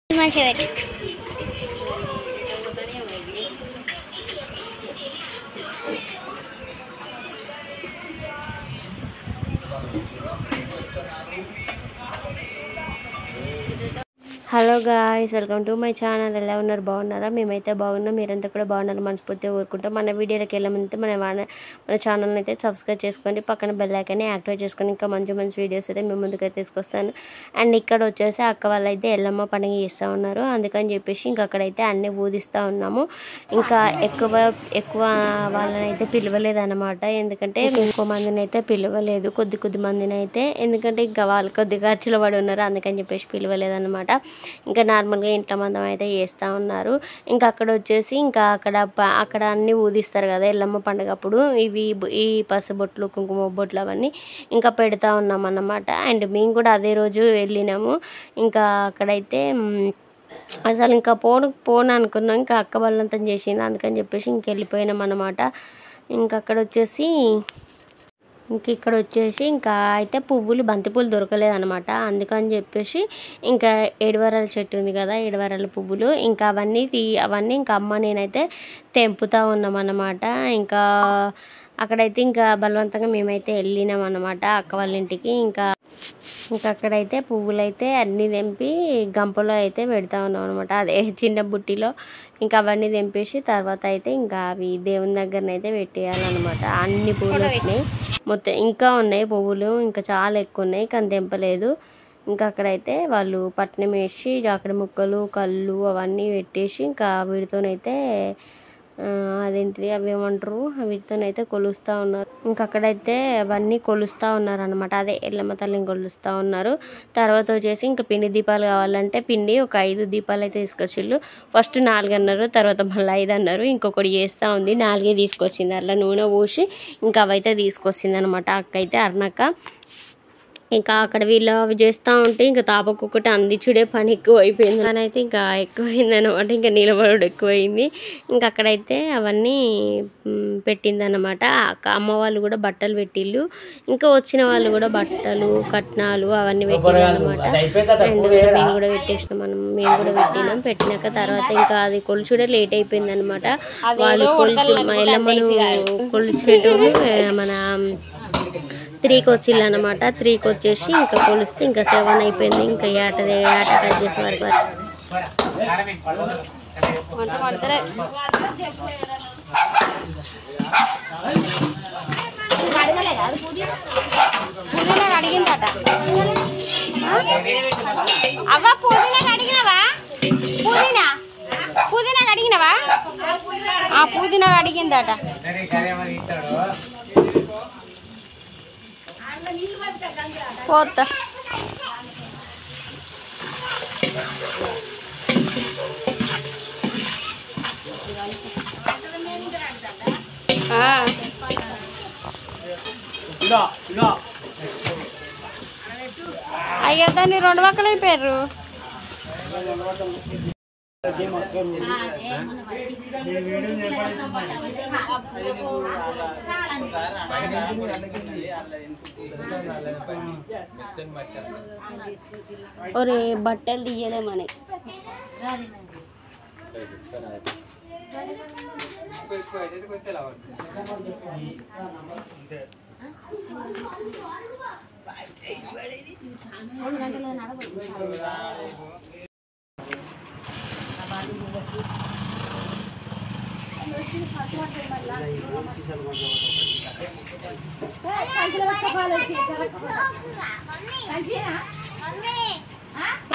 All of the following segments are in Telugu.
మంచిగా hello guys, welcome to my channel. ఎలా ఉన్నారు? బాగున్నారా? మేమైతే బాగున్నాం. మీరంతా కూడా బాగున్నారు మనస్ఫూర్తిగా కోరుకుంటాం. మన వీడియోలోకి వెళ్ళే ముందు మన ఛానల్ని అయితే సబ్స్క్రైబ్ చేసుకోండి, పక్కన బెల్ ఐకాన్ని యాక్టివేట్ చేసుకొని ఇంకా మంచి మంచి వీడియోస్ అయితే మేము ముందుకైతే తీసుకొస్తాను. అండ్ ఇక్కడ వచ్చేసి అక్క వాళ్ళు అయితే ఎల్లమ్మ పండుగ చేస్తూ ఉన్నారు. అందుకని చెప్పేసి ఇంకా అక్కడైతే అన్నీ ఊదిస్తూ ఉన్నాము. ఇంకా ఎక్కువ వాళ్ళని అయితే పిలవలేదన్నమాట, ఎందుకంటే ఎక్కువ మందిని అయితే పిలవలేదు, కొద్ది మందిని అయితే, ఎందుకంటే ఇంకా వాళ్ళు కొద్దిగా ఖర్చులో పడి ఉన్నారు, అందుకని చెప్పేసి పిలవలేదన్నమాట. ఇంకా నార్మల్గా ఇంట్లో మందం అయితే చేస్తూ ఉన్నారు. ఇంకా అక్కడ వచ్చేసి ఇంకా అక్కడ అన్నీ ఊదిస్తారు కదా ఎల్లమ్మ పండుగ అప్పుడు, ఈ పసుబొట్లు, కుంకుమ బొట్లు అవన్నీ ఇంకా పెడతా ఉన్నాం అన్నమాట. అండ్ మేము కూడా అదే రోజు వెళ్ళినాము. ఇంకా అక్కడైతే అసలు ఇంకా పోను అనుకున్నాం, ఇంకా అక్క బలవంతం చేసింది, అందుకని చెప్పేసి ఇంక వెళ్ళిపోయినాం అన్నమాట. ఇంకా అక్కడ వచ్చేసి ఇక్కడ వచ్చేసి ఇంకా అయితే పువ్వులు, బంతిపూలు దొరకలేదన్నమాట. అందుకని చెప్పేసి ఇంకా ఏడువరాల చెట్టు ఉంది కదా, ఏడువరాల పువ్వులు, ఇంకా అవన్నీ ఇంకా అమ్మ నేనైతే తెంపుతూ ఉన్నాం అన్నమాట. ఇంకా అక్కడైతే ఇంకా బలవంతంగా మేమైతే వెళ్ళినాం అన్నమాట అక్క వాళ్ళ ఇంటికి. ఇంకా అక్కడైతే పువ్వులు అయితే అన్నీ తెంపి గంపలో అయితే పెడతా ఉన్నాం అనమాట, అదే చిన్న బుట్టిలో. ఇంకా అవన్నీ తెంపేసి తర్వాత అయితే ఇంకా అవి దేవుని దగ్గరనైతే పెట్టేయాలన్నమాట. అన్ని పువ్వులు వచ్చినాయి, మొత్తం ఇంకా ఉన్నాయి పువ్వులు, ఇంకా చాలా ఎక్కువ ఉన్నాయి కానీ తెంపలేదు. ఇంకా అక్కడైతే వాళ్ళు పట్నం వేసి జాకెట్ ముక్కలు, కళ్ళు అవన్నీ పెట్టేసి ఇంకా వీటితోనైతే అదేంటిది అవి ఏమంటారు, వీటితోనైతే కొలుస్తూ ఉన్నారు. ఇంకా అక్కడైతే అవన్నీ కొలుస్తూ ఉన్నారు అనమాట, అదే ఎల్లమ్మ తల్లిని కొలుస్తూ ఉన్నారు. తర్వాత వచ్చేసి ఇంకా పిండి దీపాలు కావాలంటే ఒక 5 దీపాలు అయితే తీసుకొచ్చిళ్ళు. ఫస్ట్ 4 అన్నారు, తర్వాత మళ్ళీ 5 అన్నారు. ఇంకొకటి చేస్తూ ఉంది, 4 తీసుకొచ్చింది, అట్లా నూనె పోసి ఇంకా అవైతే తీసుకొచ్చింది అనమాట అక్క అయితే, అర్ణక్క. ఇంకా అక్కడ వీళ్ళు అవి చేస్తూ ఉంటే ఇంకా తాపకొకటి అందించుడే పని ఎక్కువ అయిపోయింది, అని అయితే ఇంకా ఎక్కువైంది అనమాట. ఇంకా నిలబడు ఎక్కువైంది. ఇంకా అక్కడైతే అవన్నీ పెట్టిందనమాట అమ్మ వాళ్ళు కూడా బట్టలు పెట్టిళ్ళు. ఇంకా వచ్చిన వాళ్ళు కూడా బట్టలు, కట్నాలు అవన్నీ పెట్టిళ్ళు అనమాట. అండ్ మేము కూడా పెట్టేసినాం, మేము కూడా పెట్టినాక తర్వాత ఇంకా అది కొలుచుడే లేట్ అయిపోయింది అనమాట. వాళ్ళు ఎల్లమ్మను కొలిచేటోళ్ళు మన 3కి వచ్చిళ్ళు అనమాట. 3కి వచ్చేసి ఇంకా కొలిస్తే ఇంకా 7 అయిపోయింది. ఇంకా ఆట కట్ చేసే వరకు వంట పడతారే అడిగిందట. అవ్వ పుదీనా అడిగినవా? పుదీనా అడిగినవా? పుదీనా అడిగిందట. పోతా అయ్యో దాన్ని 2 వక్కలు అయిపోయారు. ఒరే బట్టలు తీయలే మనకి.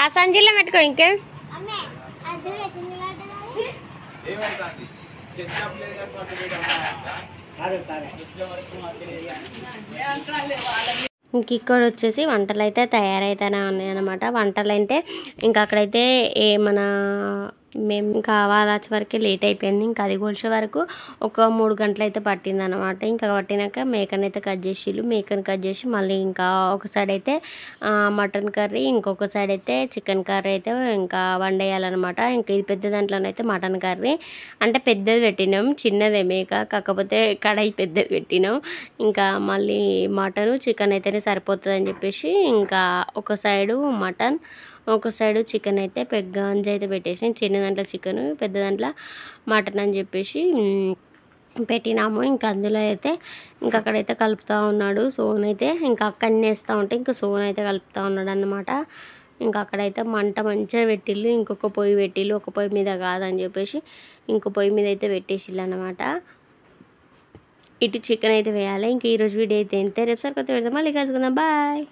ఆ సంచిలో పెట్టుకో. ఇంకే ఇంక ఇక్కడ వచ్చేసి వంటలు అయితే తయారైతేనే ఉన్నాయి అన్నమాట. వంటలు అంటే ఇంకా అక్కడైతే మేము ఇంకా వచ్చే వరకు లేట్ అయిపోయింది. ఇంకా అది కొలిసే వరకు ఒక 3 గంటలు అయితే పట్టింది అనమాట. ఇంకా పట్టినాక మేకను అయితే కట్ చేసి మళ్ళీ ఇంకా ఒక సైడ్ అయితే మటన్ కర్రీ, ఇంకొక సైడ్ అయితే చికెన్ కర్రీ అయితే ఇంకా వండేయాలన్నమాట. ఇంకా ఇది పెద్ద దాంట్లోనైతే మటన్ కర్రీ అంటే పెద్దది పెట్టినాం, చిన్నదే మేక, కాకపోతే కడాయి పెద్దది పెట్టినాం. ఇంకా మళ్ళీ మటన్ చికెన్ అయితేనే సరిపోతుంది అని చెప్పేసి ఇంకా ఒక సైడు మటన్, ఒక సైడ్ చికెన్ అయితే గంజి అయితే పెట్టేసి చిన్న దాంట్లో చికెన్ పెద్ద దాంట్లో మటన్ అని చెప్పేసి పెట్టినాము. ఇంకా అందులో అయితే ఇంకా అక్కడైతే కలుపుతూ ఉన్నాడు సోన్ అయితే. ఇంకా అక్కడనే వేస్తూ ఉంటే ఇంకా సోన్ అయితే కలుపుతూ ఉన్నాడు అన్నమాట. ఇంకా అక్కడైతే మంట మంచిగా పెట్టిళ్ళు. ఇంకొక పొయ్యి పెట్టిళ్ళు, ఒక పొయ్యి మీద కాదని చెప్పేసి ఇంకో పొయ్యి మీద అయితే పెట్టేసిళ్ళు అన్నమాట. ఇటు చికెన్ అయితే వేయాలి. ఇంక ఈరోజు వీడియో అయితే ఇంతే. రేపు సరికొత్త పెడతాం, మళ్ళీ కలుసుకుందాం. బాయ్.